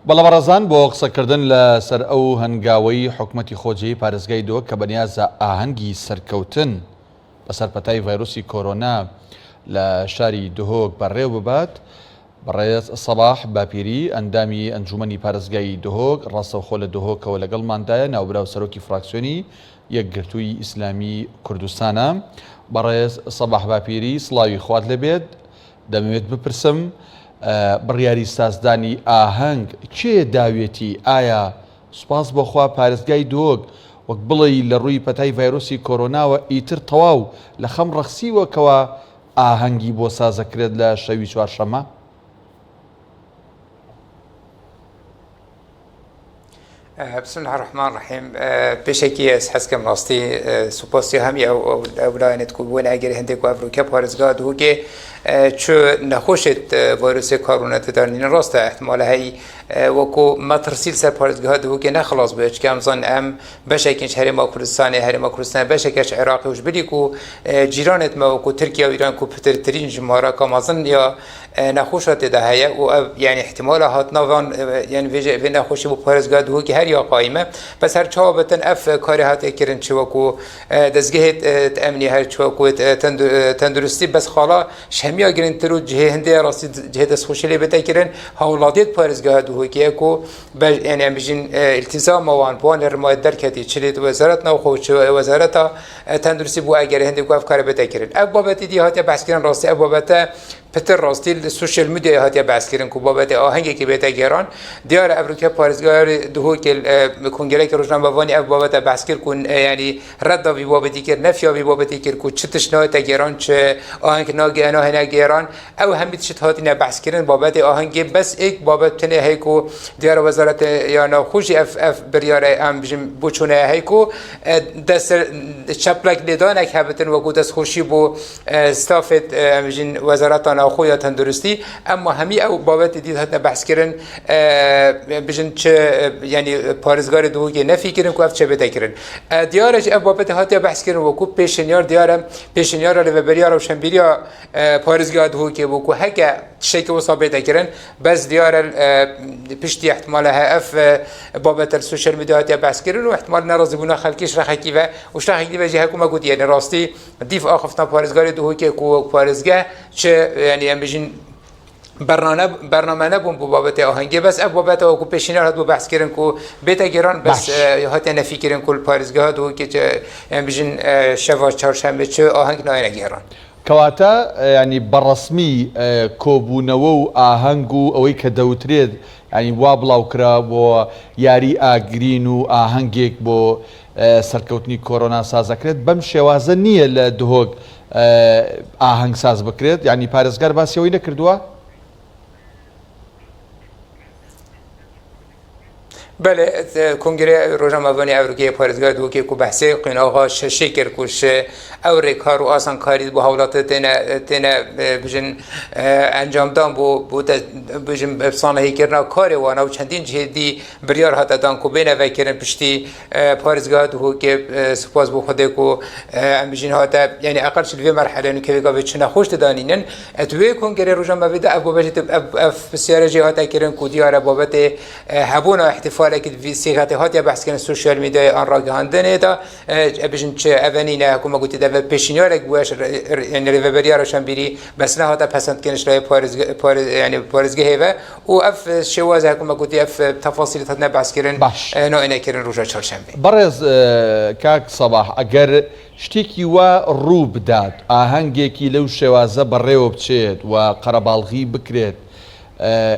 بەڵام بەڕێزان بۆ قسەکردن لەسەر ئەو هەنگاوەی حکوومەتی خۆجی پارێزگای دۆ کە بەنیازە ئاهەنگی سەرکەوتن بەسەر پەتای ڤایرۆسی کۆرۆنا لە شاری دهۆک بەڕێو ببات، بەڕێز سەباح باپیری ئەندامی ئەنجومەنی پارێزگای دهۆک ڕاستەوخۆ لە دهۆکەوە لەگەڵماندایە، ناوبراو سەرۆکی فراکسیۆنی یەکگرتووی ئیسلامی کوردستانە. بەڕێز سەباح باپیری سڵاوی خوات لەبێت، دەمەوێت بپرسم بڕیاری سازدانی ئاهەنگ کێ داوێتی؟ ئایا سوپاس بۆخوا پارێزگای دۆک وەک بڵێ لە ڕووی پەتای ڤایرۆسی کۆرۆناوە ئیتر تەواو لە خەم ڕەخسیوەکەوە ئاهەنگی بۆ سازەکرێت لە شەوی چوارشەمە؟ بسم الله الرحمن الرحيم. بشكي حسكم راستي سوباستي هم او ولاينت كوبون اگر هندك وافروكا بارزگاد هو که چو نخوشت ویروس کرونا تدارنین راست احتمال هی وکو ما ترسیل سر پارزگاد هو که نخلاص بهش که امزان ام بشکیش هرما کردستان بشکیش عراقی وش بدی کو جیرانت ما وکو ترکیه و ایران کو پترترین جمهورا کامازن یا نخوشات ده هي و يعني احتمال هات نوان يعني في نخوشي بپارزگاد هو که هر یا قائمه بس هر چا بتن اف کاری هات کرن چه وکو دزگهت امنی هر چه وکو تندرستی بس خالا شمیا گرین ترو جه هنده راستی جه دست خوشی بده کرن هولادیت پارزگاه دو که کو یعنی امجین التزام وان بوان رمایت درکتی چلید وزارت نو خوش وزارت تندرستی بو اگر هنده کو افکار بده کرن اب بابت دی هات بحث کرن راستی اب بابت پتر راستی سوشال میدیا هات بحث کرن کو بابت آهنگی که بده گران دیار امریکا پارزگاه دو که کنگره که روزنامه وانی اب بابت بحث کن یعنی رد وی بابتی کر نفیا وی بابتی کر کو چتش نه تگران چه آهنگ ناگه هنا گیران او هم بیشتر هاتی نبحث کردن بابت آهنگ بس یک بابت تنه هیکو دیار وزارت یا نخوشی اف بریاره ام بجم بچونه هیکو دست چپلک لیدانک هبتن و دست خوشی بو استافت بجن وزارت نخوی تندرستی اما همی او بابت دید هات نبحث کردن بجن چه یعنی پارزگار دوگی نفی کردن کو اف چه بده کردن دیارش او بابت هاتی بحث کردن و کو پیشنیار دیارم پیشنیار ل بریاره و شنبیریا پارزگاد هو که بو هکه شکی و ثابت کردن بس دیار پشتی احتمال اف بابت السوشيال ميديا هات بحث کردن و احتمال ناراضی بودن خلکیش رخکی و شخصی وجه حکومت گفت یعنی راستی دیف آخفتنا پارزگاد هو که کو پارزگاه چه یعنی ام بجین برنامه نبود بابت آهنگی بس اب بابت او کو پیشینه هات بحث کردن کو بیت گران بس هات نفی کردن کل پارزگاه دو که ام بجین شوا چهارشنبه چه آهنگ نه گران کەواتە ینی بەڕەسمی کۆبوونەوە و ئاهەنگ و ئەوەی کە دەوترێت ینی وا بڵاوکرا بۆ یاری ئاگرین و ئاهەنگێک بۆ سەرکەوتنی کۆرۆنا سازەکرێت بەم شێوازە نییە لە دهۆک ئاهەنگ ساز بکرێت ینی پارێزگار باسیەوەی نەکردووە؟ بله کنگره روزنامه امریکایی پارزگاه دو که کو بحث قناغا شکر کوش او ریکار و آسان کاری با حالات تن بجن انجام دام بو بجن افسانه کردن کاری وانه و چندین جهدی بریار هات دان کو بین وکرن پشتی پارزگاه دو که سپاس بو خود کو بجن هات یعنی اقل شد مرحله نو که گاو چنا خوش دانینن اتوی کنگره روزنامه ودا ابو بجت اف بسیار جهات کردن کو دیار بابت هبون احتفال لكن في صيغه هاتي بحث كان السوشيال ميديا ان راغاندن دا بجن تش اونينا كما قلت دا بيشنيارك بواش يعني ريفيريا شامبيري بس لا هذا بسنت كانش لا بارز يعني بارزگه هيفا و اف شوازه كما قلت اف تفاصيل تنا بحث كرن نو انا كرن روجا چهارشنبه برز كاك صباح اگر شتێکی وا ڕوو بدات ئاهەنگێکی لەو شێوازە بەڕێوە بچێت و قەرەباڵغی بکرێت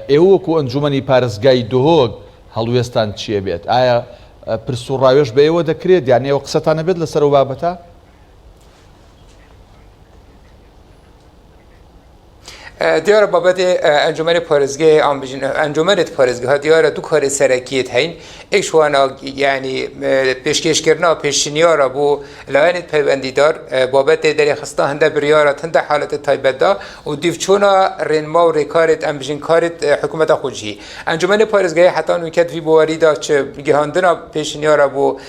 ئێوە وەکو ئەنجومەنی پارێزگای دهۆک هەڵوێستان چیە بێت؟ ئایا پرس و ڕاوێژ بە ئێوە دەکرێت یان ئێوە قسەتانە بێت لەسەر ئەو بابەتە؟ دیار بابت انجمن پارزگاه انجمن پارزگاه دیار دو کار سرکیت هین ایش وانا یعنی پیشکش کردن پیشنیار بو لاینت پیوندیدار بابت در خسته هنده بریارت هنده حالت تایبت دا و دیفچونا رنما و ریکارت امبژین کارت حکومت خودجی انجمن پارزگاه حتی نکت وی بواری دا چه گهاندنا پیشنیار بو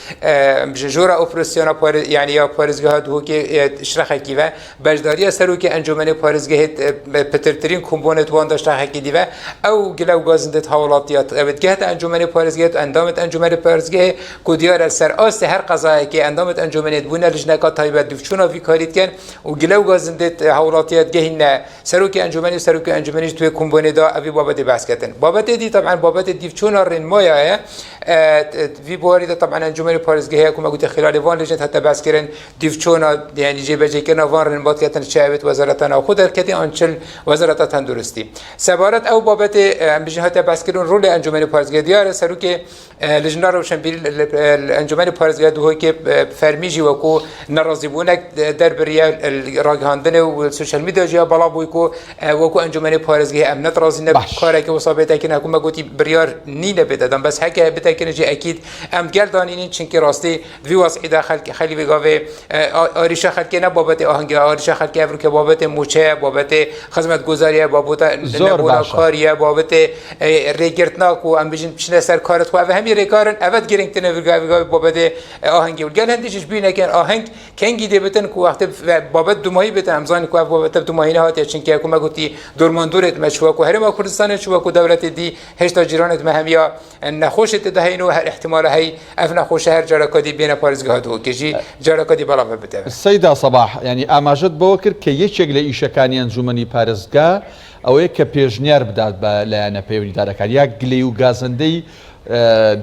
جورا اپراسیونا یعنی یا پارزگاه دو که اشراخ کی و بجداری سرو که انجمن پارزگاه پترترین کمبونت وان داشته حکی دیوه او گلو گازندت حوالاتیات ابتگهت انجمن پارزگیت اندامت انجمن پارزگی کودیار سر آست هر قضایی که اندامت انجمنت بونه لجنکات تایبت دفچونا وی کاریت کن و گلو گازندت حوالاتیات گهینه سروک انجمنی توی کمبونه دا اوی بابت بحث کردن بابت دی طبعا بابت دیفچونا رنمایه وی بواری دا طبعا انجمن پارزگی ها کما گوت خلال وان لجنت حتی بحث کردن دیفچونا یعنی جیب جیکن وان رنبات کردن شعبت وزارتنا خود درکتی آنچل وزارت تندرستی سبارت او بابت امبیجن حتی بحث کردن رول انجمن پارزگی دیار سروک لجنه روشنبیری انجمن پارزگی دو که فرمیجی و کو ناراضی بونک در بریا راگهاندن و سوشال میدیا جا بالا بوی کو و کو انجمن پارزگی امنیت راضی نب کاری که وصابت اکن حکومت گویی بریار نینه بدادم بس هک بتکن جی اکید ام گردانین چون که راستی وی واسه داخل خیلی بگاوه آریشه خلک نه بابت آهنگ آریشه خلک افرو که بابت موچه بابت خدمت گزاریه بابت نبولا کاریه بابت ریگرتنا کو ام بیشتر چنین سر کارت خو و همی ریکارن اول گرینگ تنه بگاوه بابت آهنگی ولگل هندیش بینه کن آهنگ کنگی دیبتن کو وقت بابت دومایی بتن امزانی کو بابت دومایی نه هاتی چون که حکومت گویی دورماندورت مشوا کو هرما کردستان شوا کو دولت دی هشتا جیرانت مهمیا نخوشت دهینو هر احتمال هی اف نخوش هر جرکادی بین پارزگاه دو کجی جرکادی بالا بده سیدا صباح یعنی ئاماژەت بەوە کرد کە یەکێک لە ئیشەکانی ئەنجومەنی پارێزگا ئەوەیە کە پێشنیار بدات بە لایەنە پەیوەندیدارەکان یا گلەی و گازەندەی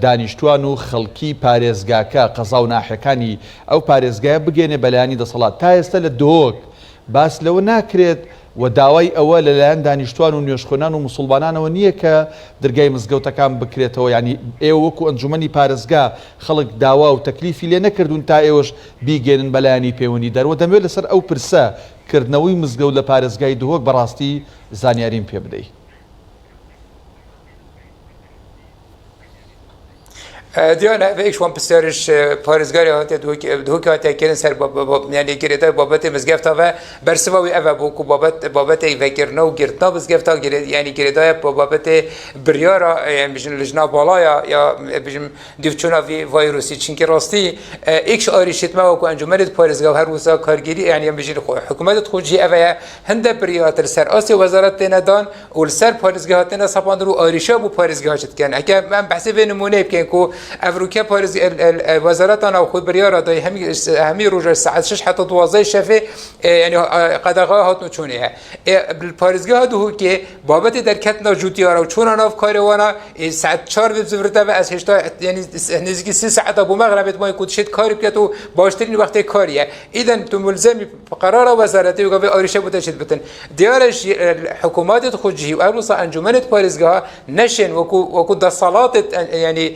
دانیشتوان و خەڵکی پارێزگاکە قەزا و ناحەکانی ئەو پارێزگایە بگەێنێ بەلایانی دەسەڵات تا ئێستا لە دۆک باس لەوە ناکرێت و داوای ئەوە لەلایەن دانیشتوان و نوێژخۆنان و موسڵمانانەوە نییە کە دەرگای مزگەوتەکان بکرێتەوە ینی ئێوە وەکو ئەنجومەنی پارێزگا خەڵک داوا و تەکلیفی لێ نەکردوون تا ئێوەش بیگەێنن بەلایانی پەیوەندی دەرەوە دەمێت لەسەر ئەو پرسە کردنەوەی مزگەوت لە پارێزگای دهۆک بەڕاستی زانیاریم پێ بدەیت. دیانه و ایشون پسرش پارزگاری هاتی دو که هاتی کردن سر یعنی گریده بابت مزگفتا و برسوی اوه بوکو بابت وکرنا و گرتنا مزگفتا یعنی گریده بابت بریارا یعنی بجن لجنا بالا یا بجن دیوچونا ویروسی چینکه راستی ایکش آریشت ما وکو انجمنت پارزگاه هر روزا کارگیری یعنی بجن حکومت خوجی اوه هنده بریات سر آسی وزارت ندان و سر پارزگاهات نصابان رو آریشا بو پارزگاه شد کن اگه من بحث به نمونه بکن کو افریقا پارز وزارتنا و خود بریارا دای همی روز ساعت 6 حتی 12 شفه یعنی قدرگاه هات نچونه پارزگاه دو که بابت در کتنا جوتیارا و چون ناف کاروانا ساعت 4 به زورتا و از 8 یعنی نزدیک 3 ساعت ابو مغرب ما کود شد کاری که تو باشترین وقت کاریه اذا تو ملزم قرار وزارتی و گفت آریشه بوده شد بتن دیارش حکومت خودجی و اروسا انجمنت پارزگاه نشن وکو دسالات یعنی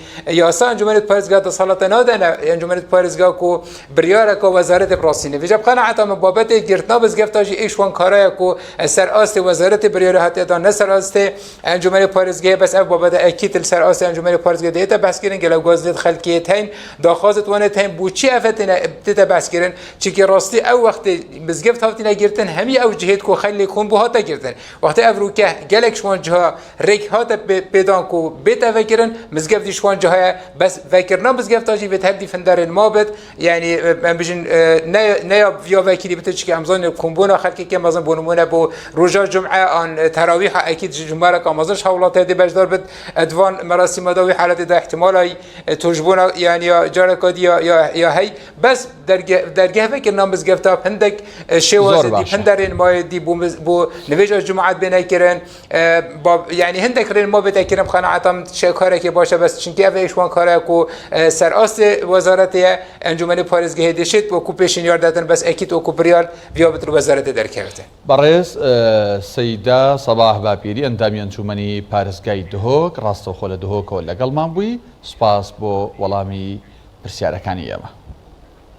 یاسا انجمنت پارزگاه دسالات نادن انجمنت پارزگاه کو بریاره کو وزارت براسینه وجب قناعت من بابت گرتنا بزگفتاجی ایشوان کارای کو سر است وزارت بریاره حتی دان نسر است انجمن پارزگاه بس اب بابت اکیت سر است انجمن پارزگاه دیتا بس کردن گلو گازدت خلقیت هین داخازت وانه تیم بوچی افتنا ابتدا بس کردن چی که راستی او وقت بزگفت هاتینا گرتن همی او جهت کو خلی کون بو هاتا گرتن وقت افروکه گلک شوان جها ریک هات بدان کو بیت فکرن مزگفت شوان جها بس فکرنا مزگفتاجی به تبدی فندر مابد یعنی من بجن نه ویا وکیلی بته چی که امزان کمبونا خلکی که مثلا بونمونه بو روزا جمعه آن تراویح اکید جمعه که مازش حولات دی بجدار بد ادوان مراسم داوی حالت ده احتمالی توجبونا یعنی یا جارکادی یا هی بس درگه فکرنا مزگفتا هندک شواز دی فندر ما دی بو نویج جمعات بینه کرن یعنی هندک رن ما بتکرم قناعتم شکاره که باشه بس چونکه اویشوان کاره کو سر است وزارت انجمن پارزگاه دشت و کو پیشنیار دادن بس اکید و کو بریال بیا بتر وزارت درکرده بەڕێز سەیدا سەباح باپیری ئەندامی ئەنجومەنی پارێزگای دهۆک ڕاستەوخۆ لە دهۆکەوە لەگەڵمان بووی سوپاس بۆ وەڵامی پرسیارەکانی ئێمە.